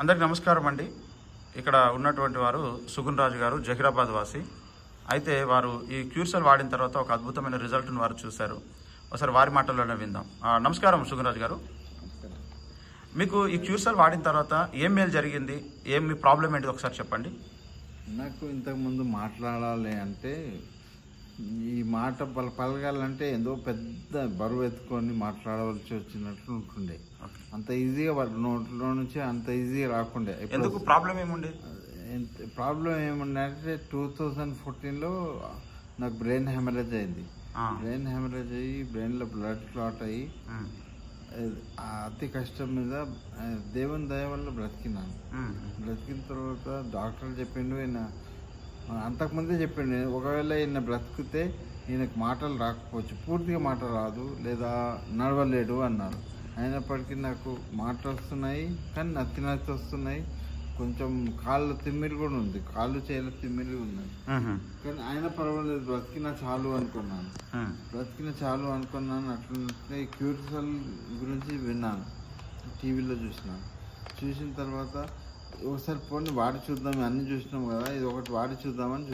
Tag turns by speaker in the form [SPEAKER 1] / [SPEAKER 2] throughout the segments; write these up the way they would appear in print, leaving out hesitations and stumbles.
[SPEAKER 1] అందరికి నమస్కారం అండి. ఇక్కడ ఉన్నటువంటి వారు సుగున్ రాజు గారు, జహీరాబాద్ వాసి. అయితే వారు ఈ క్యూర్సెల్ వాడిన తర్వాత ఒక అద్భుతమైన రిజల్ట్ను వారు చూశారు. ఒకసారి వారి మాటల్లోనే విందాం. నమస్కారం సుగున్ రాజు గారు. మీకు ఈ క్యూర్సెల్ వాడిన తర్వాత ఏం మేలు జరిగింది, ఏం మీ ప్రాబ్లం ఏంటి ఒకసారి చెప్పండి.
[SPEAKER 2] నాకు ఇంతకుముందు మాట్లాడాలి అంటే ఈ మాట పలకాలంటే ఏదో పెద్ద బరువు ఎత్తుకొని మాట్లాడవలసి వచ్చినట్లు ఉంటుండే. అంత ఈజీగా నోట్లో నుంచి అంత ఈజీగా రాకుండే.
[SPEAKER 1] ఎందుకు ప్రాబ్లం ఏముండే?
[SPEAKER 2] ప్రాబ్లం ఏముండే అంటే 2014లో నాకు బ్రెయిన్ హెమరేజ్ అయింది. బ్రెయిన్ హెమరేజ్ అయ్యి బ్రెయిన్లో బ్లడ్ క్లాట్ అయ్యి అతి కష్టం మీద దేవుని దయ వల్ల బ్రతికినాను. బ్రతికిన తర్వాత డాక్టర్ చెప్పిండు, ఈయన అంతకుముందే చెప్పిండు ఒకవేళ ఈయన బ్రతికితే ఈయనకు మాటలు రాకపోవచ్చు, పూర్తిగా మాట రాదు లేదా నడవలేడు అన్నారు. అయినప్పటికీ నాకు మాటలు వస్తున్నాయి, కానీ నత్తి వస్తున్నాయి. కొంచెం కాళ్ళ తిమ్మిరి కూడా ఉంది, కాళ్ళు చేయాల తిమ్మిరి ఉన్నాయి. కానీ ఆయన పర్వాలేదు, బ్రతికినా చాలు అనుకున్నాను. అట్లా క్యూర్సెల్ గురించి విన్నాను, టీవీలో చూసిన తర్వాత ఒకసారి పోనీ వాడి చూద్దాం, అన్నీ చూసినాం కదా, ఇది ఒకటి వాడి చూద్దామని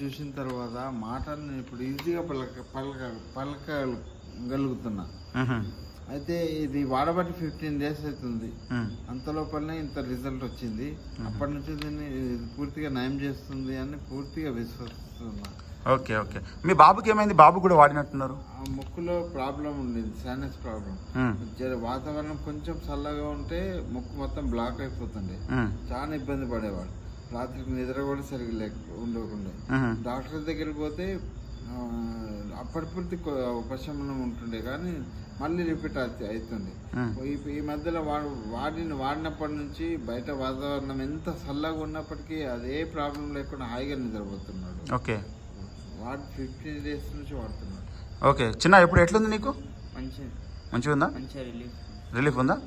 [SPEAKER 2] చూసిన తర్వాత మాటలు ఇప్పుడు ఈజీగా పలకగలుగుతున్నా. అయితే ఇది వాడబట్టి 15 days అవుతుంది. అంతలోపలనే ఇంత రిజల్ట్ వచ్చింది. అప్పటి నుంచి దీన్ని పూర్తిగా నయం చేస్తుంది అని పూర్తిగా విశ్వసిస్తున్నా.
[SPEAKER 1] Okay okay. మీ బాబుకి ఏమైంది? బాబు కూడా వాడినట్టున్నారు.
[SPEAKER 2] ఆ ముక్కులో ప్రాబ్లం ఉండేది, సైనస్ ప్రాబ్లం. వాతావరణం కొంచెం చల్లగా ఉంటే ముక్కు మొత్తం బ్లాక్ అయిపోతుండే, చాలా ఇబ్బంది పడేవాడు. రాత్రికి నిద్ర కూడా సరిగ్గా ఉండకుండా డాక్టర్ దగ్గరికి పోతే అప్పటిపూర్తి ఉపశమనం ఉంటుండే, కానీ మళ్ళీ రిపీట్ అవుతుంది. ఈ మధ్యలో వాడినప్పటి నుంచి బయట వాతావరణం ఎంత చల్లగా ఉన్నప్పటికీ అదే ప్రాబ్లం లేకుండా హాయిగా నిద్రపోతున్నాడు.
[SPEAKER 1] ఓకే,
[SPEAKER 2] 15 days నుంచి వాడుతున్నాడు.
[SPEAKER 1] ఓకే. చిన్న ఇప్పుడు ఎట్లుంది నీకు? మంచిగా ఉందా? రిలీఫ్ ఉందా?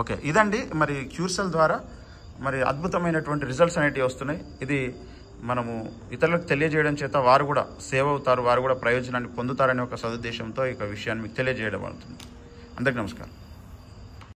[SPEAKER 1] ఓకే. ఇదండి మరి క్యూర్సెల్ ద్వారా మరి అద్భుతమైనటువంటి రిజల్ట్స్ అనేటివి వస్తున్నాయి. ఇది మనము ఇతరులకు తెలియజేయడం చేత వారు కూడా సేవ్ అవుతారు, వారు కూడా ప్రయోజనాన్ని పొందుతారనే ఒక సదుద్దేశంతో ఈ విషయాన్ని మీకు తెలియజేయడం అవుతుంది. అందరికీ నమస్కారం.